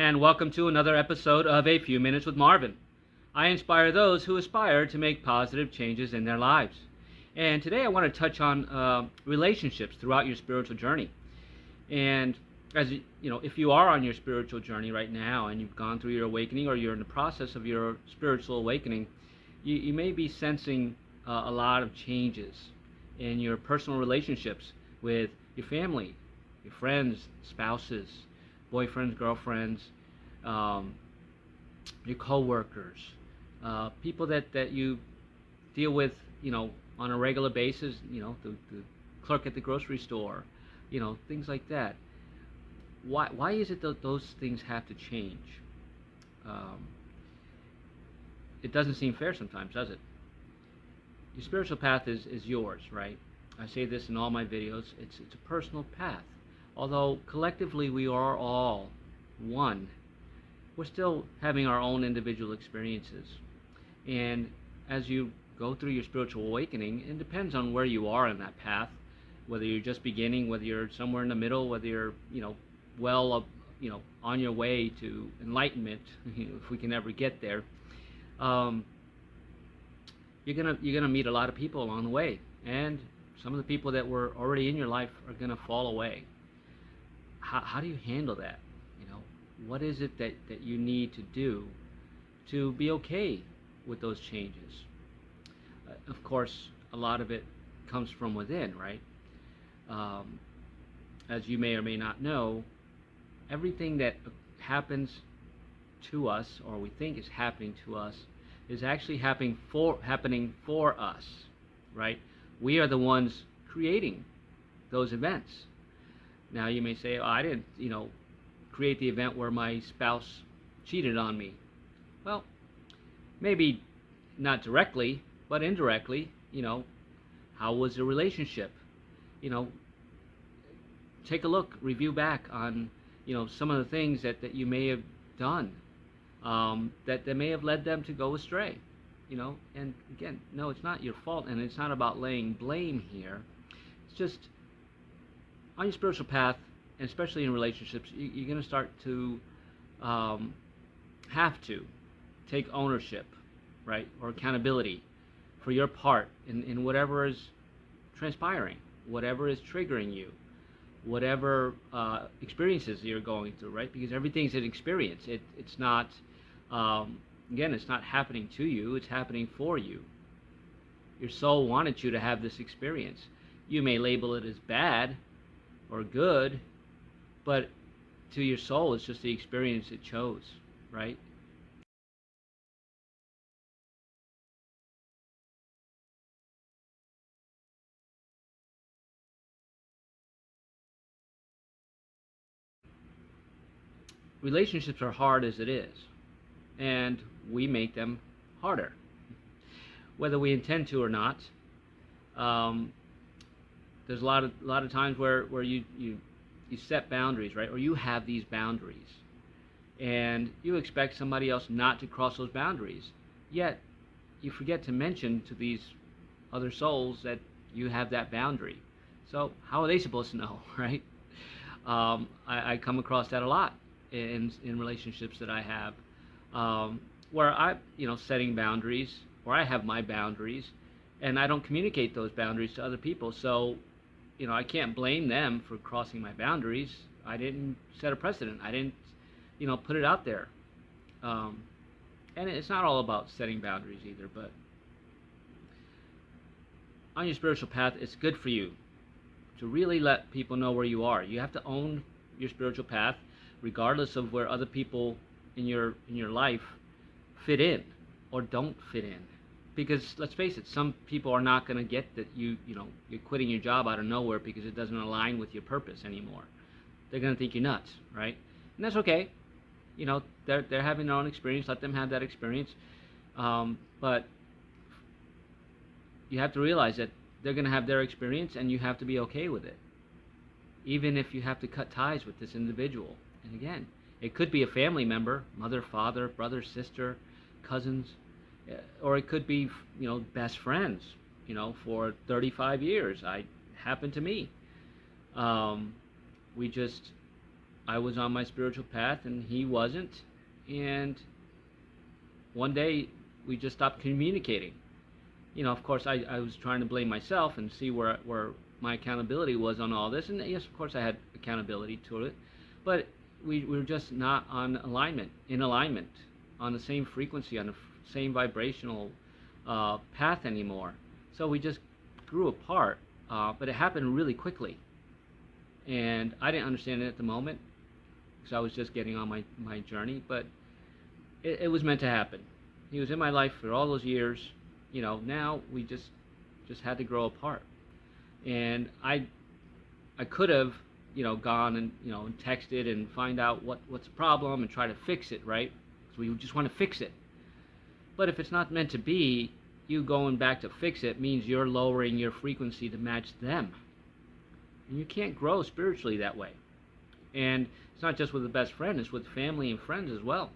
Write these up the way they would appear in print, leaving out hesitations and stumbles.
and welcome to another episode of A Few Minutes with Marvin. I inspire those who aspire to make positive changes in their lives. And today I want to touch on relationships throughout your spiritual journey. And as you know, if you are on your spiritual journey right now and you've gone through your awakening or you're in the process of your spiritual awakening, you may be sensing a lot of changes in your personal relationships with your family, your friends, spouses, boyfriends, girlfriends, your coworkers, people that you deal with, on a regular basis, the clerk at the grocery store, things like that. Why is it that those things have to change? It doesn't seem fair sometimes, does it? Your spiritual path is yours, right? I say this in all my videos. It's a personal path. Although collectively we are all one, we're still having our own individual experiences. And as you go through your spiritual awakening, it depends on where you are in that path, whether you're just beginning, whether you're somewhere in the middle, whether you're, well up, on your way to enlightenment, if we can ever get there. You're gonna meet a lot of people along the way, and some of the people that were already in your life are gonna fall away. How do you handle that? What is it that you need to do to be okay with those changes? Of course, a lot of it comes from within, right? As you may or may not know, everything that happens to us, or we think is happening to us, is actually happening for us, right? We are the ones creating those events. Now you may say, oh, I didn't, create the event where my spouse cheated on me. Well, maybe not directly, but indirectly, how was the relationship? Take a look, review back on, some of the things that you may have done that may have led them to go astray. And again, no, it's not your fault, and it's not about laying blame here. It's just on your spiritual path, and especially in relationships, you're going to start to have to take ownership, right, or accountability for your part in whatever is transpiring, whatever is triggering you, whatever experiences you're going through, right? Because everything's an experience. It's not, again, it's not happening to you, it's happening for you. Your soul wanted you to have this experience. You may label it as bad or good, but to your soul, it's just the experience it chose, right? Relationships are hard as it is, and we make them harder, whether we intend to or not. There's a lot of times where you set boundaries, right? Or you have these boundaries, and you expect somebody else not to cross those boundaries. Yet, you forget to mention to these other souls that you have that boundary. So how are they supposed to know, right? I come across that a lot in relationships that I have, where I, setting boundaries, or I have my boundaries, and I don't communicate those boundaries to other people. So I can't blame them for crossing my boundaries. I didn't set a precedent. I didn't, put it out there. And it's not all about setting boundaries either, but on your spiritual path, it's good for you to really let people know where you are. You have to own your spiritual path, regardless of where other people in your life fit in or don't fit in. Because let's face it, some people are not going to get that you're quitting your job out of nowhere because it doesn't align with your purpose anymore. They're going to think you're nuts, right? And that's okay. They're having their own experience. Let them have that experience. But you have to realize that they're going to have their experience, and you have to be okay with it, even if you have to cut ties with this individual. And again, it could be a family member, mother, father, brother, sister, cousins. Or it could be, best friends, for 35 years. Happened to me. We just I was on my spiritual path and he wasn't. And one day we just stopped communicating. Of course, I was trying to blame myself and see where my accountability was on all this. And yes, of course, I had accountability to it. But we were just not in alignment, on the same frequency, on the same vibrational path anymore. So we just grew apart. But it happened really quickly. And I didn't understand it at the moment because I was just getting on my journey. But it was meant to happen. He was in my life for all those years. Now we just had to grow apart. And I could have, gone and, and texted and find out what's the problem and try to fix it, right? Because we just want to fix it. But if it's not meant to be, you going back to fix it means you're lowering your frequency to match them. And you can't grow spiritually that way. And it's not just with the best friend, it's with family and friends as well.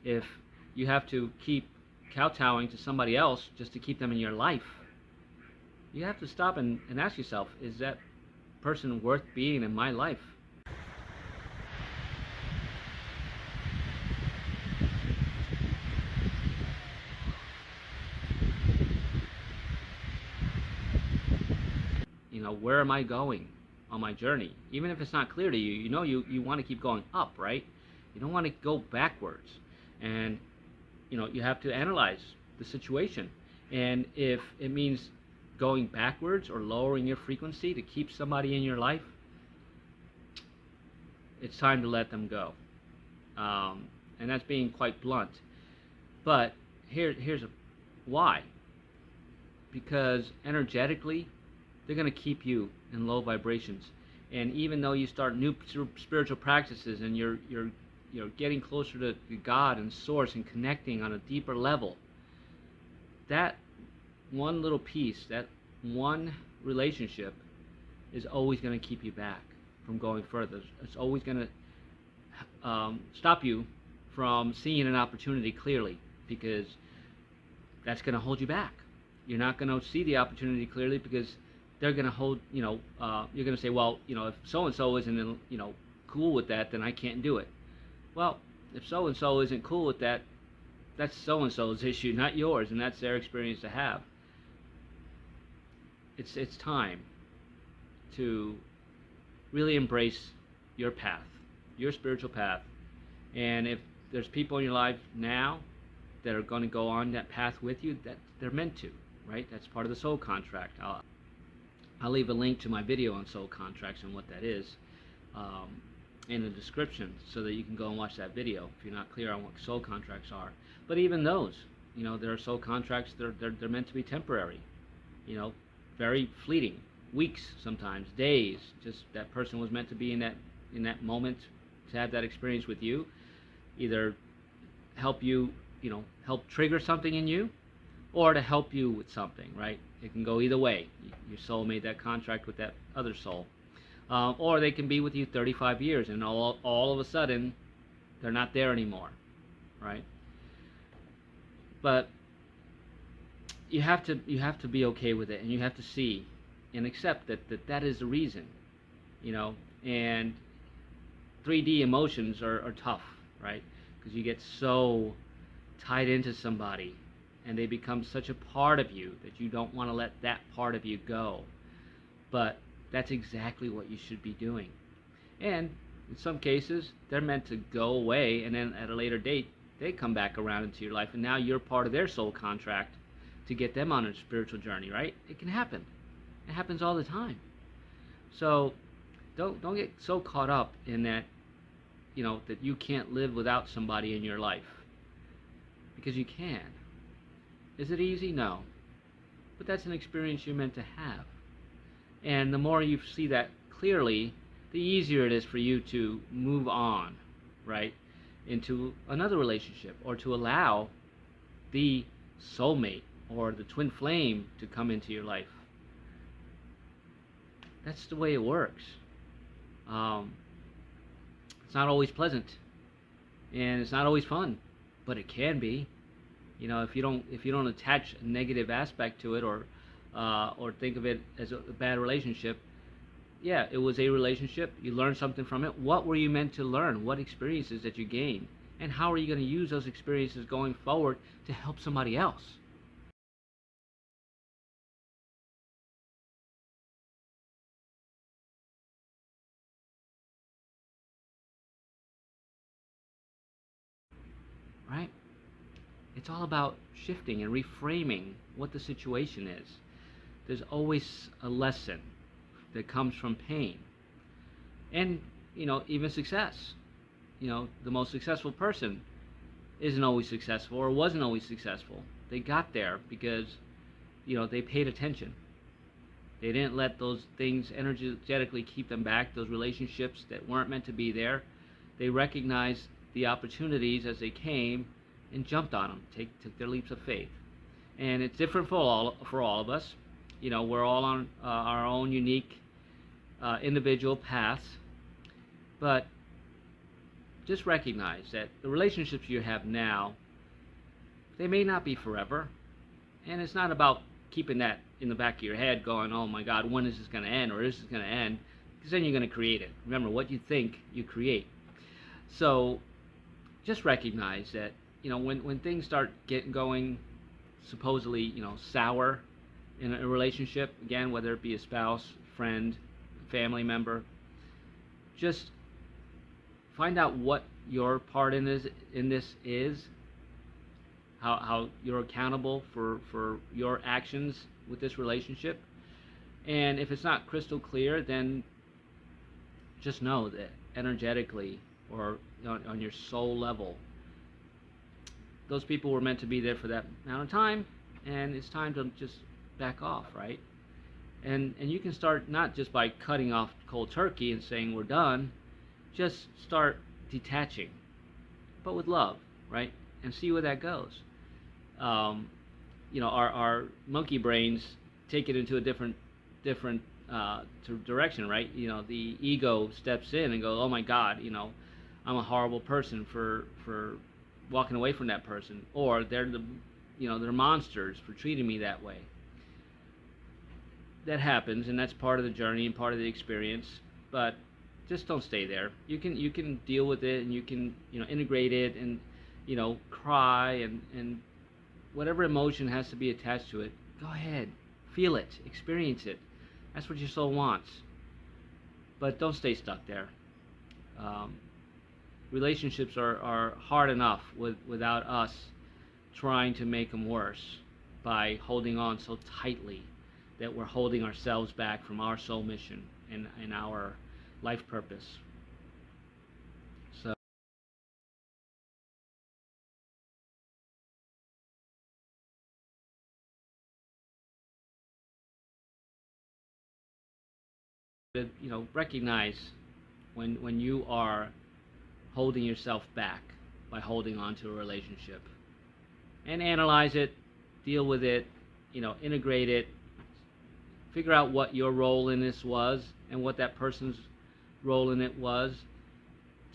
If you have to keep kowtowing to somebody else just to keep them in your life, you have to stop and ask yourself, is that person worth being in my life? Where am I going on my journey? Even if it's not clear to you, you want to keep going up, right? You don't want to go backwards. And you have to analyze the situation. And if it means going backwards or lowering your frequency to keep somebody in your life, it's time to let them go. And that's being quite blunt. But here's why. Because energetically, they're going to keep you in low vibrations. And even though you start new spiritual practices and you're getting closer to God and Source and connecting on a deeper level, that one little piece, that one relationship is always going to keep you back from going further. It's always going to stop you from seeing an opportunity clearly, because that's going to hold you back. You're not going to see the opportunity clearly because they're going to hold, you're going to say, well, if so-and-so isn't, cool with that, then I can't do it. Well, if so-and-so isn't cool with that, that's so-and-so's issue, not yours, and that's their experience to have. It's time to really embrace your path, your spiritual path. And if there's people in your life now that are going to go on that path with you, that they're meant to, right? That's part of the soul contract. I'll leave a link to my video on soul contracts and what that is in the description so that you can go and watch that video if you're not clear on what soul contracts are. But even those, there are soul contracts, they're meant to be temporary, very fleeting, weeks sometimes, days. Just that person was meant to be in that moment to have that experience with you, either help you, help trigger something in you, or to help you with something, right? It can go either way. Your soul made that contract with that other soul. Or they can be with you 35 years and all of a sudden they're not there anymore, right? But you have to be okay with it, and you have to see and accept that is the reason, and 3D emotions are tough, right? Because you get so tied into somebody and they become such a part of you that you don't want to let that part of you go. But that's exactly what you should be doing. And in some cases, they're meant to go away, and then at a later date, they come back around into your life, and now you're part of their soul contract to get them on a spiritual journey, right? It can happen. It happens all the time. So don't get so caught up in that, that you can't live without somebody in your life. Because you can. Is it easy? No. But that's an experience you're meant to have. And the more you see that clearly, the easier it is for you to move on, right, into another relationship, or to allow the soulmate or the twin flame to come into your life. That's the way it works. It's not always pleasant, and it's not always fun, but it can be. If you don't attach a negative aspect to it, or think of it as a bad relationship, yeah, it was a relationship. You learned something from it. What were you meant to learn? What experiences that you gained? And how are you going to use those experiences going forward to help somebody else? Right? It's all about shifting and reframing what the situation is. There's always a lesson that comes from pain. And, even success. The most successful person isn't always successful or wasn't always successful. They got there because, they paid attention. They didn't let those things energetically keep them back, those relationships that weren't meant to be there. They recognized the opportunities as they came and jumped on them, took their leaps of faith. And it's different for all of us. We're all on our own unique individual paths, but just recognize that the relationships you have now, they may not be forever, and it's not about keeping that in the back of your head going, oh my God, when is this going to end, or is this going to end? Because then you're going to create it. Remember, what you think, you create. So just recognize that, when things start getting going supposedly, sour in a relationship, again, whether it be a spouse, friend, family member, just find out what your part in this is, how you're accountable for your actions with this relationship. And if it's not crystal clear, then just know that energetically or on your soul level, those people were meant to be there for that amount of time, and it's time to just back off, right? And you can start not just by cutting off cold turkey and saying we're done, just start detaching, but with love, right? And see where that goes. Our monkey brains take it into a different direction, right? The ego steps in and goes, oh my God, I'm a horrible person for walking away from that person, or they're monsters for treating me that way. That happens, and that's part of the journey and part of the experience. But just don't stay there. You can deal with it, and you can integrate it, and cry, and whatever emotion has to be attached to it. Go ahead, feel it, experience it. That's what your soul wants. But don't stay stuck there. Relationships are hard enough without us trying to make them worse by holding on so tightly that we're holding ourselves back from our soul mission and our life purpose. So recognize when you are holding yourself back by holding on to a relationship, and analyze it, deal with it, integrate it, figure out what your role in this was and what that person's role in it was.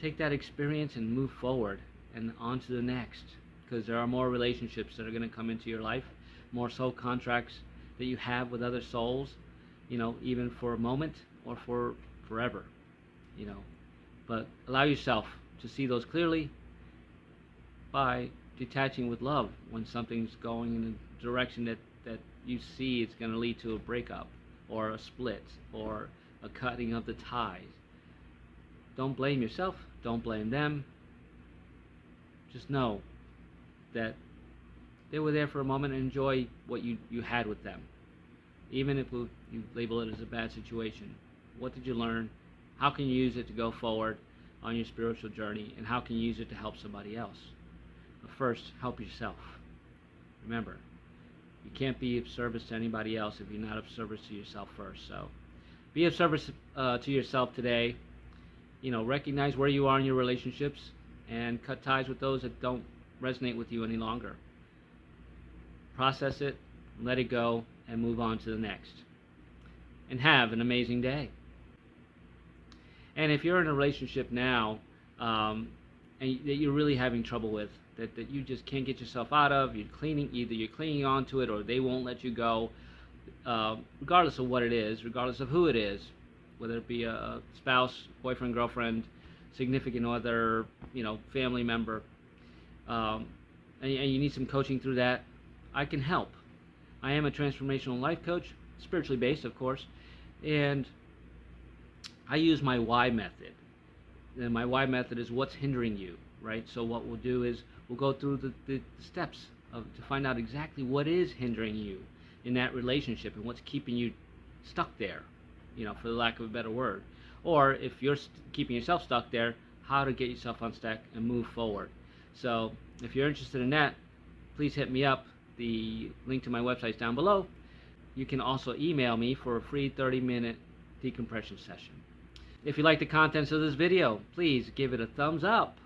Take that experience and move forward and on to the next, because there are more relationships that are going to come into your life, more soul contracts that you have with other souls, even for a moment or for forever, but allow yourself to see those clearly by detaching with love when something's going in a direction that you see it's going to lead to a breakup or a split or a cutting of the ties. Don't blame yourself. Don't blame them. Just know that they were there for a moment, and enjoy what you had with them. Even if you label it as a bad situation. What did you learn? How can you use it to go forward on your spiritual journey? And how can you use it to help somebody else? But first, help yourself. Remember, you can't be of service to anybody else if you're not of service to yourself first. So be of service to yourself today. Recognize where you are in your relationships and cut ties with those that don't resonate with you any longer. Process it, let it go, and move on to the next. And have an amazing day. And if you're in a relationship now and that you're really having trouble with, that you just can't get yourself out of, either you're clinging on to it or they won't let you go, regardless of what it is, regardless of who it is, whether it be a spouse, boyfriend, girlfriend, significant other, family member, and you need some coaching through that, I can help. I am a transformational life coach, spiritually based, of course, and I use my why method. And my why method is what's hindering you, right? So what we'll do is we'll go through the steps to find out exactly what is hindering you in that relationship and what's keeping you stuck there, for the lack of a better word. Or if you're keeping yourself stuck there, how to get yourself unstuck and move forward. So if you're interested in that, please hit me up. The link to my website is down below. You can also email me for a free 30-minute decompression session. If you like the contents of this video, please give it a thumbs up.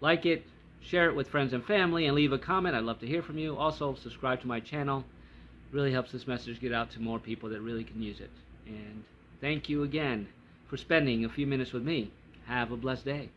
Like it, share it with friends and family, and leave a comment. I'd love to hear from you. Also, subscribe to my channel. Really helps this message get out to more people that really can use it. And thank you again for spending a few minutes with me. Have a blessed day.